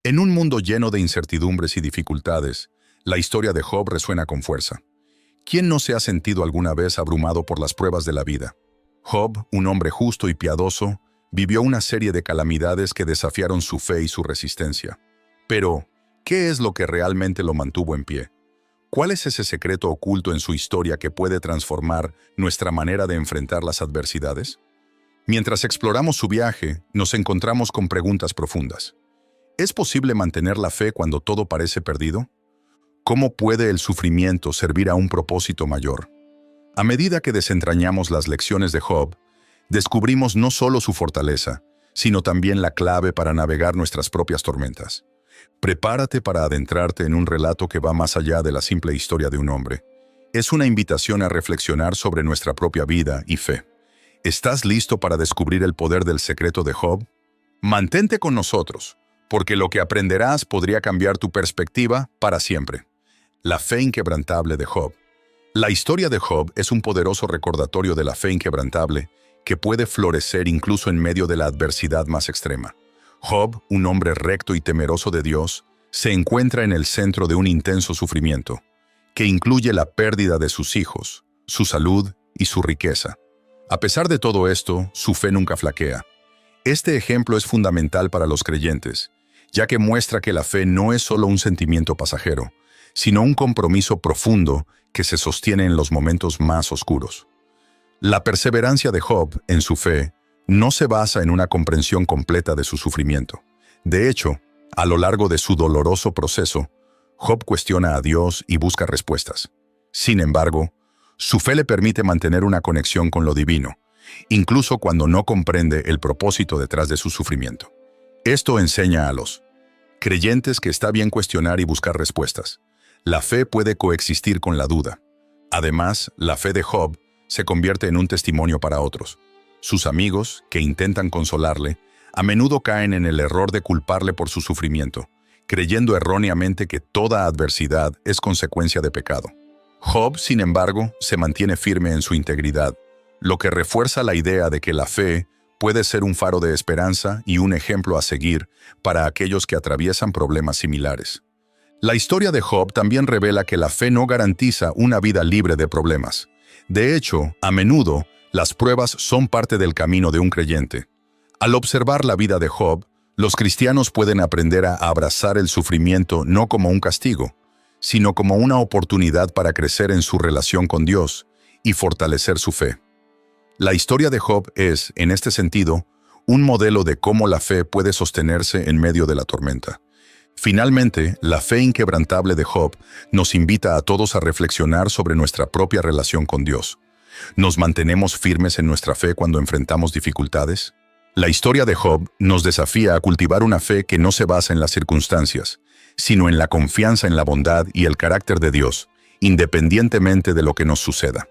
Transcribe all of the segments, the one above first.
En un mundo lleno de incertidumbres y dificultades, la historia de Job resuena con fuerza. ¿Quién no se ha sentido alguna vez abrumado por las pruebas de la vida? Job, un hombre justo y piadoso, vivió una serie de calamidades que desafiaron su fe y su resistencia. Pero, ¿qué es lo que realmente lo mantuvo en pie? ¿Cuál es ese secreto oculto en su historia que puede transformar nuestra manera de enfrentar las adversidades? Mientras exploramos su viaje, nos encontramos con preguntas profundas. ¿Es posible mantener la fe cuando todo parece perdido? ¿Cómo puede el sufrimiento servir a un propósito mayor? A medida que desentrañamos las lecciones de Job, descubrimos no solo su fortaleza, sino también la clave para navegar nuestras propias tormentas. Prepárate para adentrarte en un relato que va más allá de la simple historia de un hombre. Es una invitación a reflexionar sobre nuestra propia vida y fe. ¿Estás listo para descubrir el poder del secreto de Job? Mantente con nosotros, porque lo que aprenderás podría cambiar tu perspectiva para siempre. La fe inquebrantable de Job. La historia de Job es un poderoso recordatorio de la fe inquebrantable que puede florecer incluso en medio de la adversidad más extrema. Job, un hombre recto y temeroso de Dios, se encuentra en el centro de un intenso sufrimiento, que incluye la pérdida de sus hijos, su salud y su riqueza. A pesar de todo esto, su fe nunca flaquea. Este ejemplo es fundamental para los creyentes, ya que muestra que la fe no es solo un sentimiento pasajero, sino un compromiso profundo que se sostiene en los momentos más oscuros. La perseverancia de Job en su fe no se basa en una comprensión completa de su sufrimiento. De hecho, a lo largo de su doloroso proceso, Job cuestiona a Dios y busca respuestas. Sin embargo, su fe le permite mantener una conexión con lo divino, incluso cuando no comprende el propósito detrás de su sufrimiento. Esto enseña a los creyentes que está bien cuestionar y buscar respuestas. La fe puede coexistir con la duda. Además, la fe de Job se convierte en un testimonio para otros. Sus amigos, que intentan consolarle, a menudo caen en el error de culparle por su sufrimiento, creyendo erróneamente que toda adversidad es consecuencia de pecado. Job, sin embargo, se mantiene firme en su integridad, lo que refuerza la idea de que la fe puede ser un faro de esperanza y un ejemplo a seguir para aquellos que atraviesan problemas similares. La historia de Job también revela que la fe no garantiza una vida libre de problemas. De hecho, a menudo, las pruebas son parte del camino de un creyente. Al observar la vida de Job, los cristianos pueden aprender a abrazar el sufrimiento no como un castigo, sino como una oportunidad para crecer en su relación con Dios y fortalecer su fe. La historia de Job es, en este sentido, un modelo de cómo la fe puede sostenerse en medio de la tormenta. Finalmente, la fe inquebrantable de Job nos invita a todos a reflexionar sobre nuestra propia relación con Dios. ¿Nos mantenemos firmes en nuestra fe cuando enfrentamos dificultades? La historia de Job nos desafía a cultivar una fe que no se basa en las circunstancias, sino en la confianza en la bondad y el carácter de Dios, independientemente de lo que nos suceda.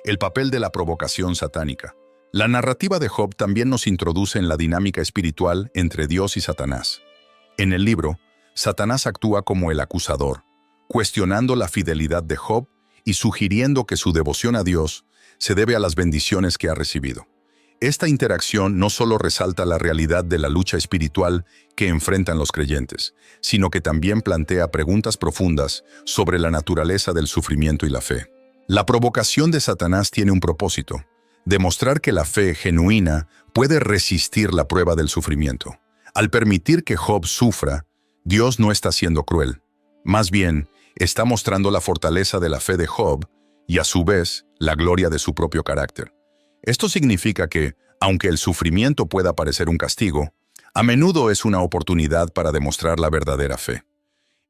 El papel de la provocación satánica. La narrativa de Job también nos introduce en la dinámica espiritual entre Dios y Satanás. En el libro, Satanás actúa como el acusador, cuestionando la fidelidad de Job y sugiriendo que su devoción a Dios se debe a las bendiciones que ha recibido. Esta interacción no solo resalta la realidad de la lucha espiritual que enfrentan los creyentes, sino que también plantea preguntas profundas sobre la naturaleza del sufrimiento y la fe. La provocación de Satanás tiene un propósito: demostrar que la fe genuina puede resistir la prueba del sufrimiento. Al permitir que Job sufra, Dios no está siendo cruel. Más bien, está mostrando la fortaleza de la fe de Job y, a su vez, la gloria de su propio carácter. Esto significa que, aunque el sufrimiento pueda parecer un castigo, a menudo es una oportunidad para demostrar la verdadera fe.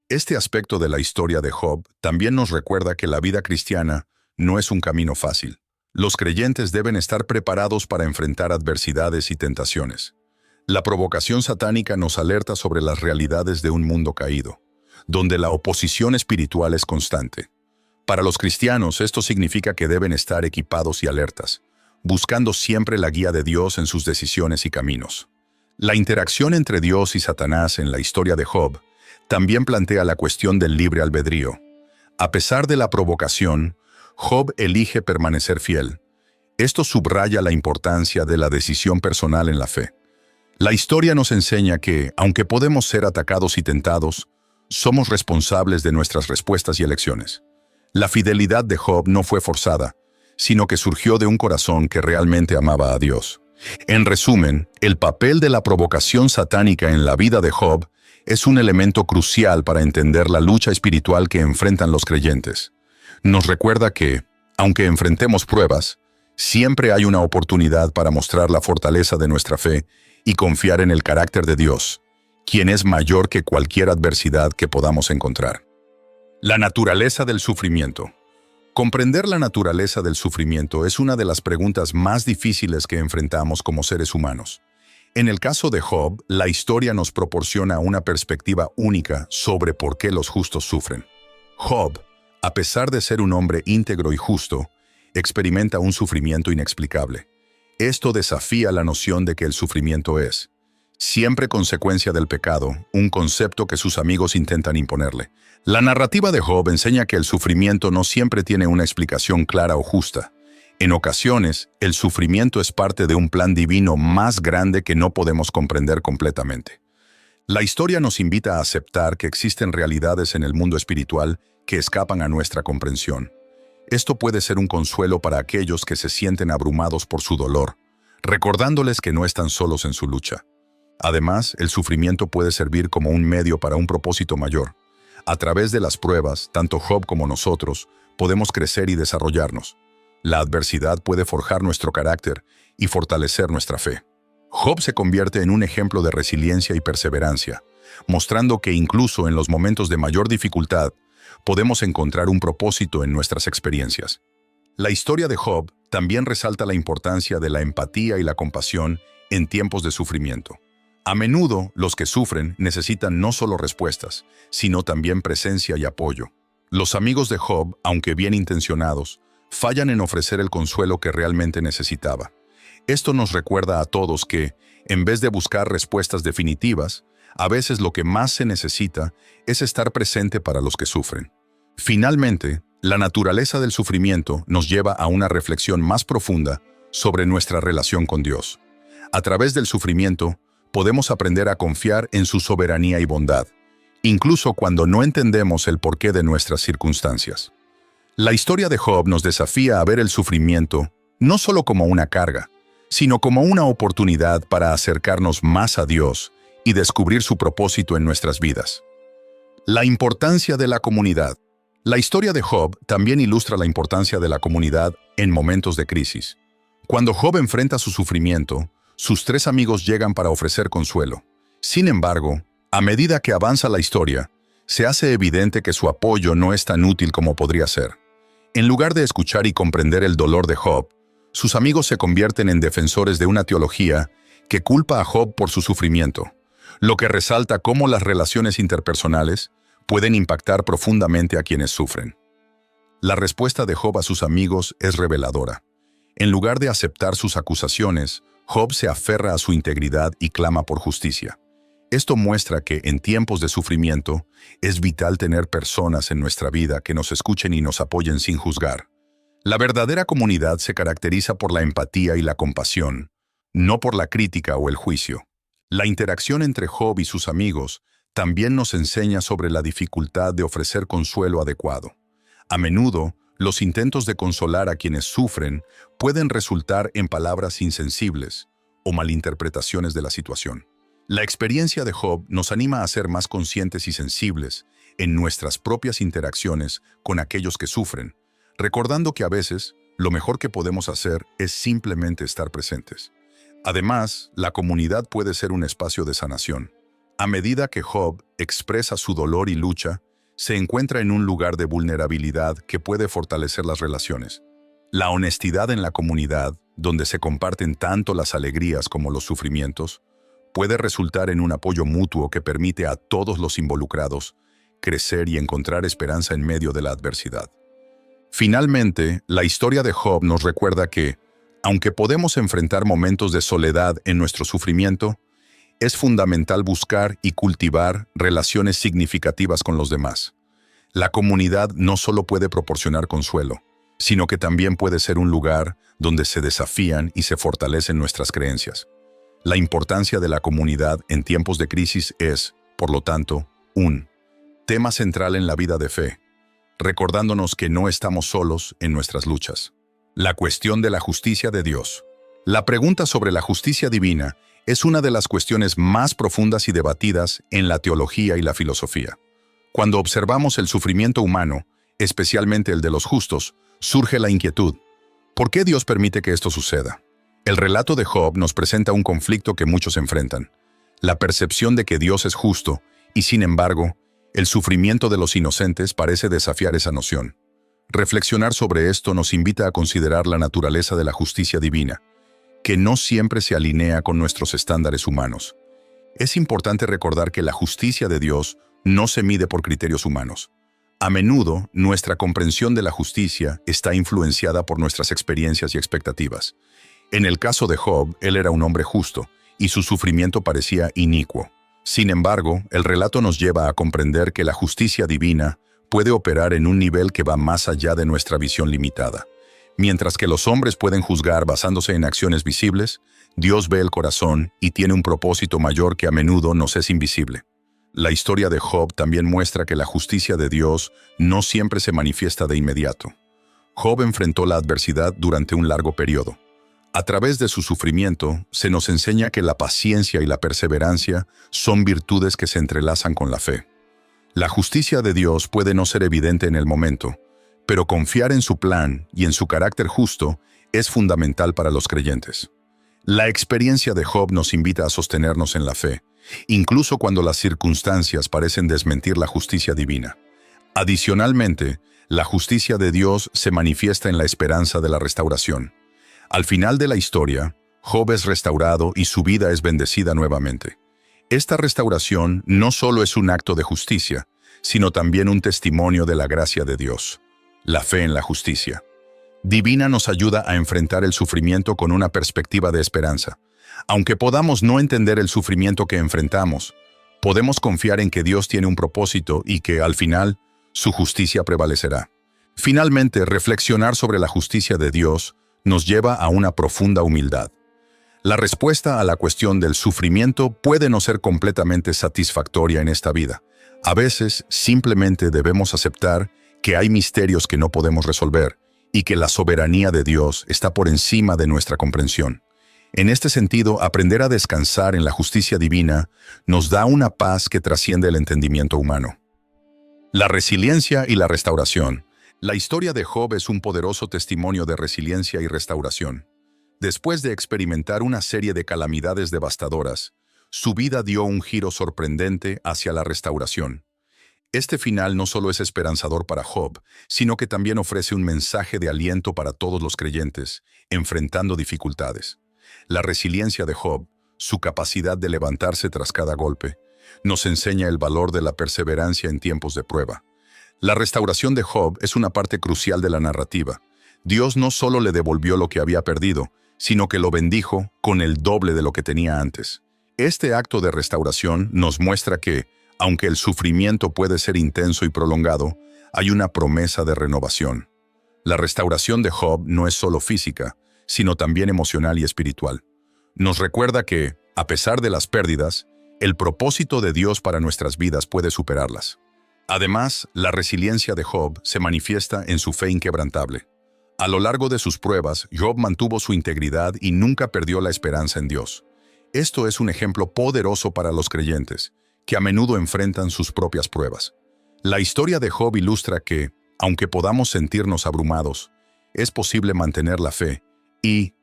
Este aspecto de la historia de Job también nos recuerda que la vida cristiana no es un camino fácil. Los creyentes deben estar preparados para enfrentar adversidades y tentaciones. La provocación satánica nos alerta sobre las realidades de un mundo caído, donde la oposición espiritual es constante. Para los cristianos, esto significa que deben estar equipados y alertas, buscando siempre la guía de Dios en sus decisiones y caminos. La interacción entre Dios y Satanás en la historia de Job también plantea la cuestión del libre albedrío. A pesar de la provocación, Job elige permanecer fiel. Esto subraya la importancia de la decisión personal en la fe. La historia nos enseña que, aunque podemos ser atacados y tentados, somos responsables de nuestras respuestas y elecciones. La fidelidad de Job no fue forzada, sino que surgió de un corazón que realmente amaba a Dios. En resumen, el papel de la provocación satánica en la vida de Job es un elemento crucial para entender la lucha espiritual que enfrentan los creyentes. Nos recuerda que, aunque enfrentemos pruebas, siempre hay una oportunidad para mostrar la fortaleza de nuestra fe y confiar en el carácter de Dios, quien es mayor que cualquier adversidad que podamos encontrar. La naturaleza del sufrimiento. Comprender la naturaleza del sufrimiento es una de las preguntas más difíciles que enfrentamos como seres humanos. En el caso de Job, la historia nos proporciona una perspectiva única sobre por qué los justos sufren. Job, a pesar de ser un hombre íntegro y justo, experimenta un sufrimiento inexplicable. Esto desafía la noción de que el sufrimiento es siempre consecuencia del pecado, un concepto que sus amigos intentan imponerle. La narrativa de Job enseña que el sufrimiento no siempre tiene una explicación clara o justa. En ocasiones, el sufrimiento es parte de un plan divino más grande que no podemos comprender completamente. La historia nos invita a aceptar que existen realidades en el mundo espiritual que escapan a nuestra comprensión. Esto puede ser un consuelo para aquellos que se sienten abrumados por su dolor, recordándoles que no están solos en su lucha. Además, el sufrimiento puede servir como un medio para un propósito mayor. A través de las pruebas, tanto Job como nosotros, podemos crecer y desarrollarnos. La adversidad puede forjar nuestro carácter y fortalecer nuestra fe. Job se convierte en un ejemplo de resiliencia y perseverancia, mostrando que incluso en los momentos de mayor dificultad, podemos encontrar un propósito en nuestras experiencias. La historia de Job también resalta la importancia de la empatía y la compasión en tiempos de sufrimiento. A menudo, los que sufren necesitan no solo respuestas, sino también presencia y apoyo. Los amigos de Job, aunque bien intencionados, fallan en ofrecer el consuelo que realmente necesitaba. Esto nos recuerda a todos que, en vez de buscar respuestas definitivas, a veces lo que más se necesita es estar presente para los que sufren. Finalmente, la naturaleza del sufrimiento nos lleva a una reflexión más profunda sobre nuestra relación con Dios. A través del sufrimiento, podemos aprender a confiar en su soberanía y bondad, incluso cuando no entendemos el porqué de nuestras circunstancias. La historia de Job nos desafía a ver el sufrimiento no solo como una carga, sino como una oportunidad para acercarnos más a Dios y descubrir su propósito en nuestras vidas. La importancia de la comunidad. La historia de Job también ilustra la importancia de la comunidad en momentos de crisis. Cuando Job enfrenta su sufrimiento, sus 3 amigos llegan para ofrecer consuelo. Sin embargo, a medida que avanza la historia, se hace evidente que su apoyo no es tan útil como podría ser. En lugar de escuchar y comprender el dolor de Job, sus amigos se convierten en defensores de una teología que culpa a Job por su sufrimiento, lo que resalta cómo las relaciones interpersonales pueden impactar profundamente a quienes sufren. La respuesta de Job a sus amigos es reveladora. En lugar de aceptar sus acusaciones, Job se aferra a su integridad y clama por justicia. Esto muestra que en tiempos de sufrimiento es vital tener personas en nuestra vida que nos escuchen y nos apoyen sin juzgar. La verdadera comunidad se caracteriza por la empatía y la compasión, no por la crítica o el juicio. La interacción entre Job y sus amigos también nos enseña sobre la dificultad de ofrecer consuelo adecuado. A menudo, los intentos de consolar a quienes sufren pueden resultar en palabras insensibles o malinterpretaciones de la situación. La experiencia de Job nos anima a ser más conscientes y sensibles en nuestras propias interacciones con aquellos que sufren, recordando que a veces lo mejor que podemos hacer es simplemente estar presentes. Además, la comunidad puede ser un espacio de sanación. A medida que Job expresa su dolor y lucha, se encuentra en un lugar de vulnerabilidad que puede fortalecer las relaciones. La honestidad en la comunidad, donde se comparten tanto las alegrías como los sufrimientos, puede resultar en un apoyo mutuo que permite a todos los involucrados crecer y encontrar esperanza en medio de la adversidad. Finalmente, la historia de Job nos recuerda que, aunque podemos enfrentar momentos de soledad en nuestro sufrimiento, es fundamental buscar y cultivar relaciones significativas con los demás. La comunidad no solo puede proporcionar consuelo, sino que también puede ser un lugar donde se desafían y se fortalecen nuestras creencias. La importancia de la comunidad en tiempos de crisis es, por lo tanto, un tema central en la vida de fe, recordándonos que no estamos solos en nuestras luchas. La cuestión de la justicia de Dios. La pregunta sobre la justicia divina es una de las cuestiones más profundas y debatidas en la teología y la filosofía. Cuando observamos el sufrimiento humano, especialmente el de los justos, surge la inquietud. ¿Por qué Dios permite que esto suceda? El relato de Job nos presenta un conflicto que muchos enfrentan: la percepción de que Dios es justo, y sin embargo, el sufrimiento de los inocentes parece desafiar esa noción. Reflexionar sobre esto nos invita a considerar la naturaleza de la justicia divina, que no siempre se alinea con nuestros estándares humanos. Es importante recordar que la justicia de Dios no se mide por criterios humanos. A menudo, nuestra comprensión de la justicia está influenciada por nuestras experiencias y expectativas. En el caso de Job, él era un hombre justo, y su sufrimiento parecía inicuo. Sin embargo, el relato nos lleva a comprender que la justicia divina puede operar en un nivel que va más allá de nuestra visión limitada. Mientras que los hombres pueden juzgar basándose en acciones visibles, Dios ve el corazón y tiene un propósito mayor que a menudo nos es invisible. La historia de Job también muestra que la justicia de Dios no siempre se manifiesta de inmediato. Job enfrentó la adversidad durante un largo periodo. A través de su sufrimiento, se nos enseña que la paciencia y la perseverancia son virtudes que se entrelazan con la fe. La justicia de Dios puede no ser evidente en el momento, pero confiar en su plan y en su carácter justo es fundamental para los creyentes. La experiencia de Job nos invita a sostenernos en la fe, incluso cuando las circunstancias parecen desmentir la justicia divina. Adicionalmente, la justicia de Dios se manifiesta en la esperanza de la restauración. Al final de la historia, Job es restaurado y su vida es bendecida nuevamente. Esta restauración no solo es un acto de justicia, sino también un testimonio de la gracia de Dios. La fe en la justicia divina nos ayuda a enfrentar el sufrimiento con una perspectiva de esperanza. Aunque podamos no entender el sufrimiento que enfrentamos, podemos confiar en que Dios tiene un propósito y que, al final, su justicia prevalecerá. Finalmente, reflexionar sobre la justicia de Dios nos lleva a una profunda humildad. La respuesta a la cuestión del sufrimiento puede no ser completamente satisfactoria en esta vida. A veces, simplemente debemos aceptar que hay misterios que no podemos resolver y que la soberanía de Dios está por encima de nuestra comprensión. En este sentido, aprender a descansar en la justicia divina nos da una paz que trasciende el entendimiento humano. La resiliencia y la restauración. La historia de Job es un poderoso testimonio de resiliencia y restauración. Después de experimentar una serie de calamidades devastadoras, su vida dio un giro sorprendente hacia la restauración. Este final no solo es esperanzador para Job, sino que también ofrece un mensaje de aliento para todos los creyentes, enfrentando dificultades. La resiliencia de Job, su capacidad de levantarse tras cada golpe, nos enseña el valor de la perseverancia en tiempos de prueba. La restauración de Job es una parte crucial de la narrativa. Dios no solo le devolvió lo que había perdido, sino que lo bendijo con el doble de lo que tenía antes. Este acto de restauración nos muestra que, aunque el sufrimiento puede ser intenso y prolongado, hay una promesa de renovación. La restauración de Job no es solo física, sino también emocional y espiritual. Nos recuerda que, a pesar de las pérdidas, el propósito de Dios para nuestras vidas puede superarlas. Además, la resiliencia de Job se manifiesta en su fe inquebrantable. A lo largo de sus pruebas, Job mantuvo su integridad y nunca perdió la esperanza en Dios. Esto es un ejemplo poderoso para los creyentes, que a menudo enfrentan sus propias pruebas. La historia de Job ilustra que, aunque podamos sentirnos abrumados, es posible mantener la fe y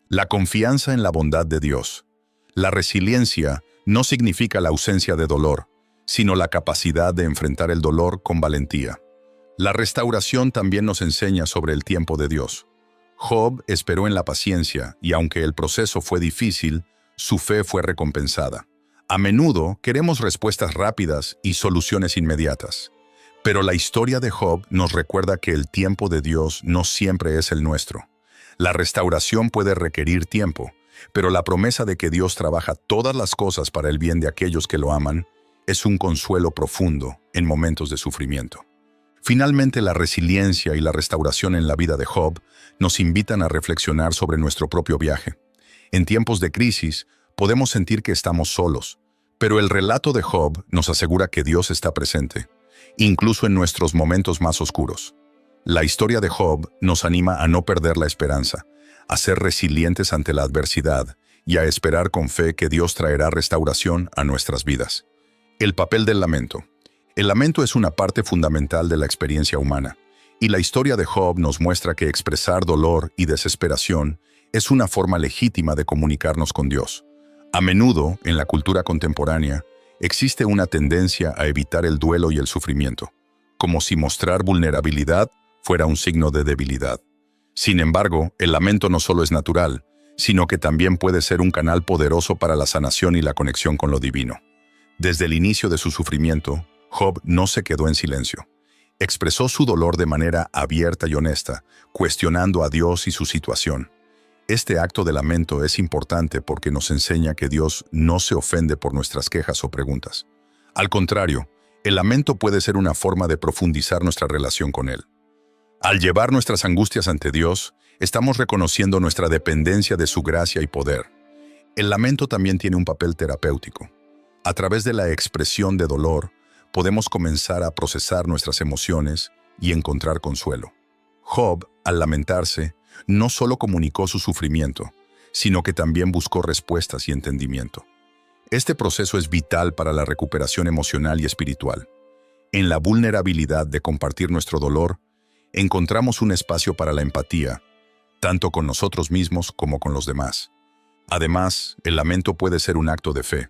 la confianza en la bondad de Dios. La resiliencia no significa la ausencia de dolor, sino la capacidad de enfrentar el dolor con valentía. La restauración también nos enseña sobre el tiempo de Dios. Job esperó en la paciencia y aunque el proceso fue difícil, su fe fue recompensada. A menudo queremos respuestas rápidas y soluciones inmediatas. Pero la historia de Job nos recuerda que el tiempo de Dios no siempre es el nuestro. La restauración puede requerir tiempo, pero la promesa de que Dios trabaja todas las cosas para el bien de aquellos que lo aman es un consuelo profundo en momentos de sufrimiento. Finalmente, la resiliencia y la restauración en la vida de Job nos invitan a reflexionar sobre nuestro propio viaje. En tiempos de crisis, podemos sentir que estamos solos, pero el relato de Job nos asegura que Dios está presente, incluso en nuestros momentos más oscuros. La historia de Job nos anima a no perder la esperanza, a ser resilientes ante la adversidad y a esperar con fe que Dios traerá restauración a nuestras vidas. El papel del lamento. El lamento es una parte fundamental de la experiencia humana, y la historia de Job nos muestra que expresar dolor y desesperación es una forma legítima de comunicarnos con Dios. A menudo, en la cultura contemporánea, existe una tendencia a evitar el duelo y el sufrimiento, como si mostrar vulnerabilidad fuera un signo de debilidad. Sin embargo, el lamento no solo es natural, sino que también puede ser un canal poderoso para la sanación y la conexión con lo divino. Desde el inicio de su sufrimiento, Job no se quedó en silencio. Expresó su dolor de manera abierta y honesta, cuestionando a Dios y su situación. Este acto de lamento es importante porque nos enseña que Dios no se ofende por nuestras quejas o preguntas. Al contrario, el lamento puede ser una forma de profundizar nuestra relación con Él. Al llevar nuestras angustias ante Dios, estamos reconociendo nuestra dependencia de su gracia y poder. El lamento también tiene un papel terapéutico. A través de la expresión de dolor, podemos comenzar a procesar nuestras emociones y encontrar consuelo. Job, al lamentarse, no solo comunicó su sufrimiento, sino que también buscó respuestas y entendimiento. Este proceso es vital para la recuperación emocional y espiritual. En la vulnerabilidad de compartir nuestro dolor, encontramos un espacio para la empatía, tanto con nosotros mismos como con los demás. Además, el lamento puede ser un acto de fe.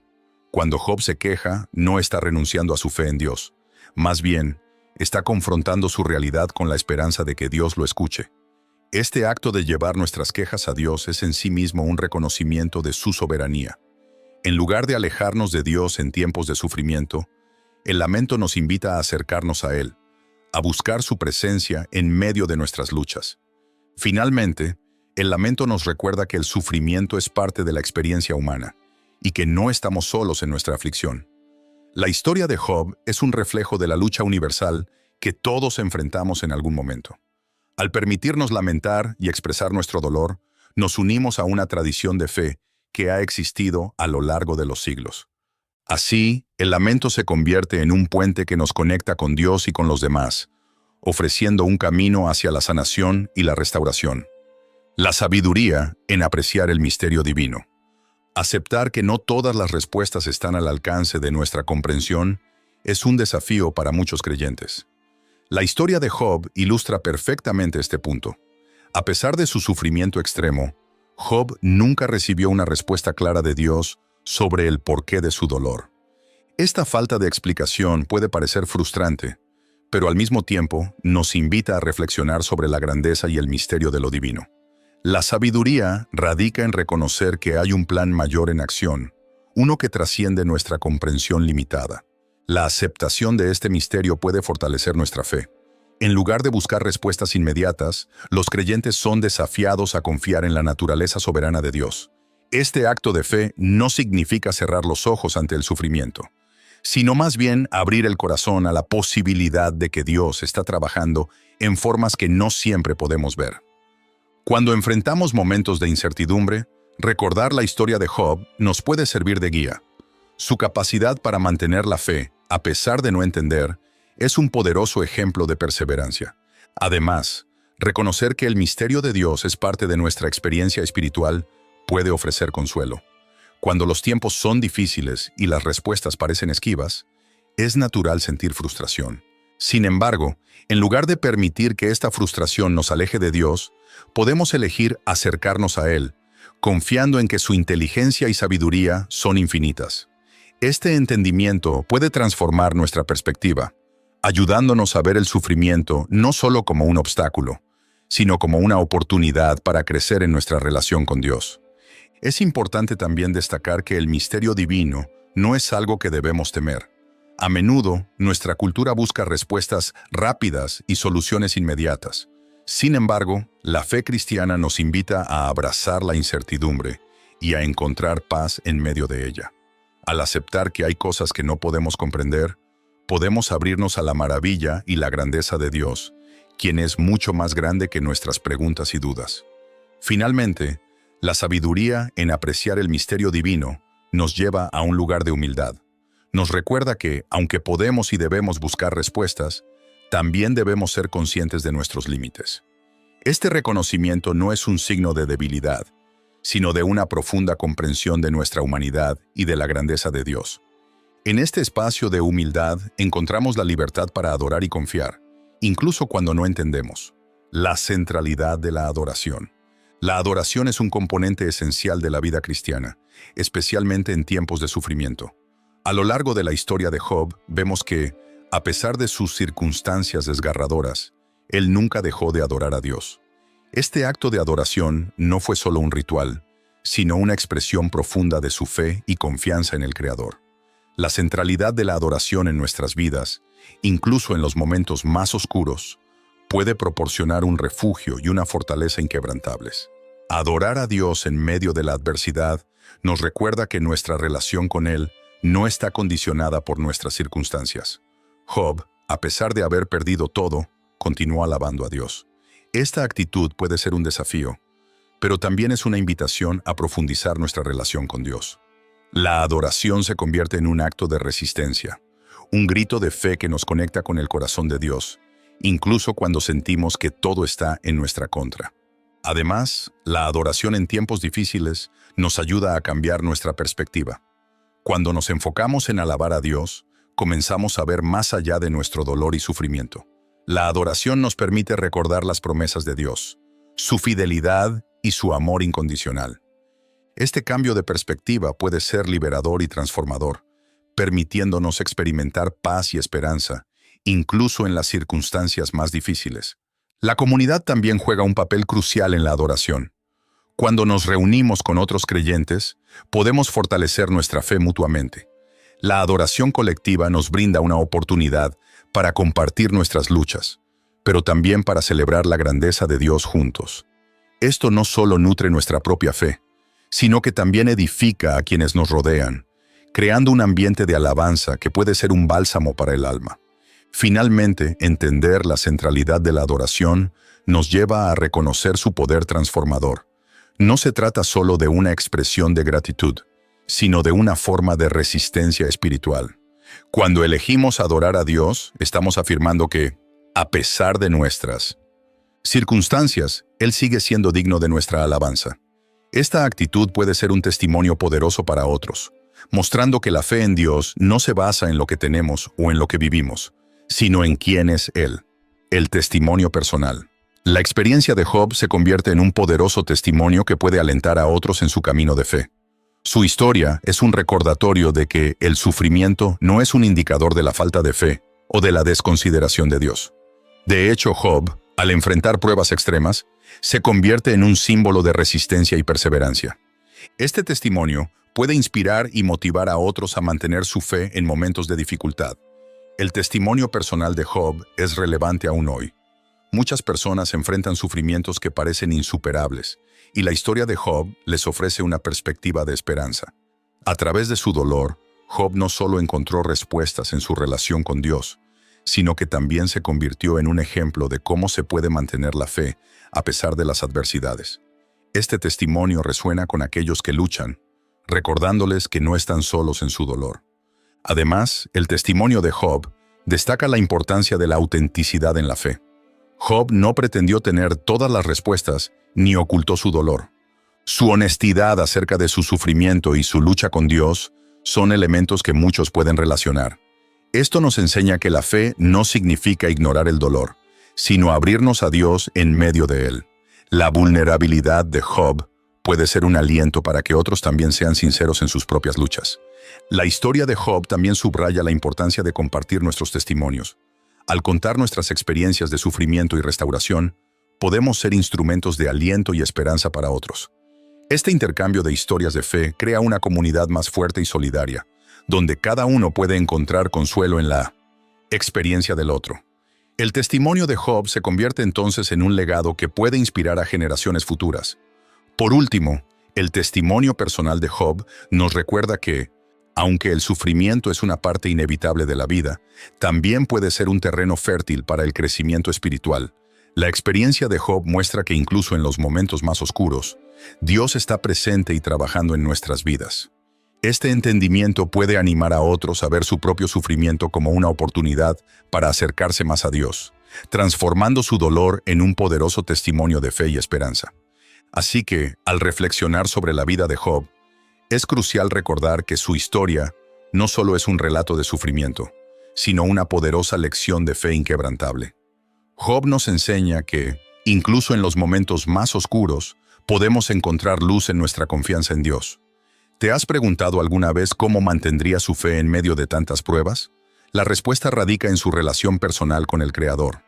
Cuando Job se queja, no está renunciando a su fe en Dios. Más bien, está confrontando su realidad con la esperanza de que Dios lo escuche. Este acto de llevar nuestras quejas a Dios es en sí mismo un reconocimiento de su soberanía. En lugar de alejarnos de Dios en tiempos de sufrimiento, el lamento nos invita a acercarnos a Él, a buscar su presencia en medio de nuestras luchas. Finalmente, el lamento nos recuerda que el sufrimiento es parte de la experiencia humana y que no estamos solos en nuestra aflicción. La historia de Job es un reflejo de la lucha universal que todos enfrentamos en algún momento. Al permitirnos lamentar y expresar nuestro dolor, nos unimos a una tradición de fe que ha existido a lo largo de los siglos. Así, el lamento se convierte en un puente que nos conecta con Dios y con los demás, ofreciendo un camino hacia la sanación y la restauración. La sabiduría en apreciar el misterio divino. Aceptar que no todas las respuestas están al alcance de nuestra comprensión es un desafío para muchos creyentes. La historia de Job ilustra perfectamente este punto. A pesar de su sufrimiento extremo, Job nunca recibió una respuesta clara de Dios sobre el porqué de su dolor. Esta falta de explicación puede parecer frustrante, pero al mismo tiempo nos invita a reflexionar sobre la grandeza y el misterio de lo divino. La sabiduría radica en reconocer que hay un plan mayor en acción, uno que trasciende nuestra comprensión limitada. La aceptación de este misterio puede fortalecer nuestra fe. En lugar de buscar respuestas inmediatas, los creyentes son desafiados a confiar en la naturaleza soberana de Dios. Este acto de fe no significa cerrar los ojos ante el sufrimiento, sino más bien abrir el corazón a la posibilidad de que Dios está trabajando en formas que no siempre podemos ver. Cuando enfrentamos momentos de incertidumbre, recordar la historia de Job nos puede servir de guía. Su capacidad para mantener la fe, a pesar de no entender, es un poderoso ejemplo de perseverancia. Además, reconocer que el misterio de Dios es parte de nuestra experiencia espiritual puede ofrecer consuelo. Cuando los tiempos son difíciles y las respuestas parecen esquivas, es natural sentir frustración. Sin embargo, en lugar de permitir que esta frustración nos aleje de Dios, podemos elegir acercarnos a Él, confiando en que su inteligencia y sabiduría son infinitas. Este entendimiento puede transformar nuestra perspectiva, ayudándonos a ver el sufrimiento no solo como un obstáculo, sino como una oportunidad para crecer en nuestra relación con Dios. Es importante también destacar que el misterio divino no es algo que debemos temer. A menudo, nuestra cultura busca respuestas rápidas y soluciones inmediatas. Sin embargo, la fe cristiana nos invita a abrazar la incertidumbre y a encontrar paz en medio de ella. Al aceptar que hay cosas que no podemos comprender, podemos abrirnos a la maravilla y la grandeza de Dios, quien es mucho más grande que nuestras preguntas y dudas. Finalmente, La sabiduría en apreciar el misterio divino nos lleva a un lugar de humildad. Nos recuerda que, aunque podemos y debemos buscar respuestas, también debemos ser conscientes de nuestros límites. Este reconocimiento no es un signo de debilidad, sino de una profunda comprensión de nuestra humanidad y de la grandeza de Dios. En este espacio de humildad encontramos la libertad para adorar y confiar, incluso cuando no entendemos. La centralidad de la adoración. La adoración es un componente esencial de la vida cristiana, especialmente en tiempos de sufrimiento. A lo largo de la historia de Job, vemos que, a pesar de sus circunstancias desgarradoras, él nunca dejó de adorar a Dios. Este acto de adoración no fue solo un ritual, sino una expresión profunda de su fe y confianza en el Creador. La centralidad de la adoración en nuestras vidas, incluso en los momentos más oscuros, puede proporcionar un refugio y una fortaleza inquebrantables. Adorar a Dios en medio de la adversidad nos recuerda que nuestra relación con Él no está condicionada por nuestras circunstancias. Job, a pesar de haber perdido todo, continuó alabando a Dios. Esta actitud puede ser un desafío, pero también es una invitación a profundizar nuestra relación con Dios. La adoración se convierte en un acto de resistencia, un grito de fe que nos conecta con el corazón de Dios, incluso cuando sentimos que todo está en nuestra contra. Además, la adoración en tiempos difíciles nos ayuda a cambiar nuestra perspectiva. Cuando nos enfocamos en alabar a Dios, comenzamos a ver más allá de nuestro dolor y sufrimiento. La adoración nos permite recordar las promesas de Dios, su fidelidad y su amor incondicional. Este cambio de perspectiva puede ser liberador y transformador, permitiéndonos experimentar paz y esperanza, incluso en las circunstancias más difíciles. La comunidad también juega un papel crucial en la adoración. Cuando nos reunimos con otros creyentes, podemos fortalecer nuestra fe mutuamente. La adoración colectiva nos brinda una oportunidad para compartir nuestras luchas, pero también para celebrar la grandeza de Dios juntos. Esto no solo nutre nuestra propia fe, sino que también edifica a quienes nos rodean, creando un ambiente de alabanza que puede ser un bálsamo para el alma. Finalmente, entender la centralidad de la adoración nos lleva a reconocer su poder transformador. No se trata solo de una expresión de gratitud, sino de una forma de resistencia espiritual. Cuando elegimos adorar a Dios, estamos afirmando que, a pesar de nuestras circunstancias, Él sigue siendo digno de nuestra alabanza. Esta actitud puede ser un testimonio poderoso para otros, mostrando que la fe en Dios no se basa en lo que tenemos o en lo que vivimos, sino en quién es Él. El testimonio personal. La experiencia de Job se convierte en un poderoso testimonio que puede alentar a otros en su camino de fe. Su historia es un recordatorio de que el sufrimiento no es un indicador de la falta de fe o de la desconsideración de Dios. De hecho, Job, al enfrentar pruebas extremas, se convierte en un símbolo de resistencia y perseverancia. Este testimonio puede inspirar y motivar a otros a mantener su fe en momentos de dificultad. El testimonio personal de Job es relevante aún hoy. Muchas personas enfrentan sufrimientos que parecen insuperables, y la historia de Job les ofrece una perspectiva de esperanza. A través de su dolor, Job no solo encontró respuestas en su relación con Dios, sino que también se convirtió en un ejemplo de cómo se puede mantener la fe a pesar de las adversidades. Este testimonio resuena con aquellos que luchan, recordándoles que no están solos en su dolor. Además, el testimonio de Job destaca la importancia de la autenticidad en la fe. Job no pretendió tener todas las respuestas ni ocultó su dolor. Su honestidad acerca de su sufrimiento y su lucha con Dios son elementos que muchos pueden relacionar. Esto nos enseña que la fe no significa ignorar el dolor, sino abrirnos a Dios en medio de él. La vulnerabilidad de Job puede ser un aliento para que otros también sean sinceros en sus propias luchas. La historia de Job también subraya la importancia de compartir nuestros testimonios. Al contar nuestras experiencias de sufrimiento y restauración, podemos ser instrumentos de aliento y esperanza para otros. Este intercambio de historias de fe crea una comunidad más fuerte y solidaria, donde cada uno puede encontrar consuelo en la experiencia del otro. El testimonio de Job se convierte entonces en un legado que puede inspirar a generaciones futuras. Por último, el testimonio personal de Job nos recuerda que, aunque el sufrimiento es una parte inevitable de la vida, también puede ser un terreno fértil para el crecimiento espiritual. La experiencia de Job muestra que incluso en los momentos más oscuros, Dios está presente y trabajando en nuestras vidas. Este entendimiento puede animar a otros a ver su propio sufrimiento como una oportunidad para acercarse más a Dios, transformando su dolor en un poderoso testimonio de fe y esperanza. Así que, al reflexionar sobre la vida de Job, es crucial recordar que su historia no solo es un relato de sufrimiento, sino una poderosa lección de fe inquebrantable. Job nos enseña que, incluso en los momentos más oscuros, podemos encontrar luz en nuestra confianza en Dios. ¿Te has preguntado alguna vez cómo mantendría su fe en medio de tantas pruebas? La respuesta radica en su relación personal con el Creador.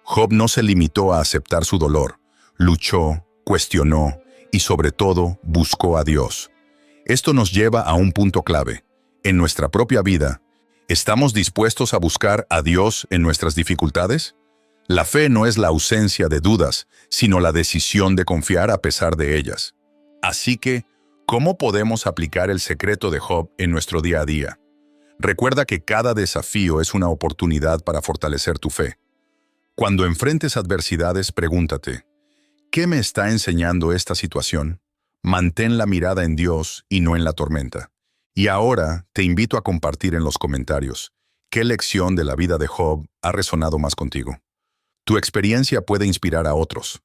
Job no se limitó a aceptar su dolor, luchó, cuestionó y sobre todo buscó a Dios. Esto nos lleva a un punto clave. En nuestra propia vida, ¿estamos dispuestos a buscar a Dios en nuestras dificultades? La fe no es la ausencia de dudas, sino la decisión de confiar a pesar de ellas. Así que, ¿cómo podemos aplicar el secreto de Job en nuestro día a día? Recuerda que cada desafío es una oportunidad para fortalecer tu fe. Cuando enfrentes adversidades, pregúntate, ¿qué me está enseñando esta situación? Mantén la mirada en Dios y no en la tormenta. Y ahora te invito a compartir en los comentarios, ¿qué lección de la vida de Job ha resonado más contigo? Tu experiencia puede inspirar a otros.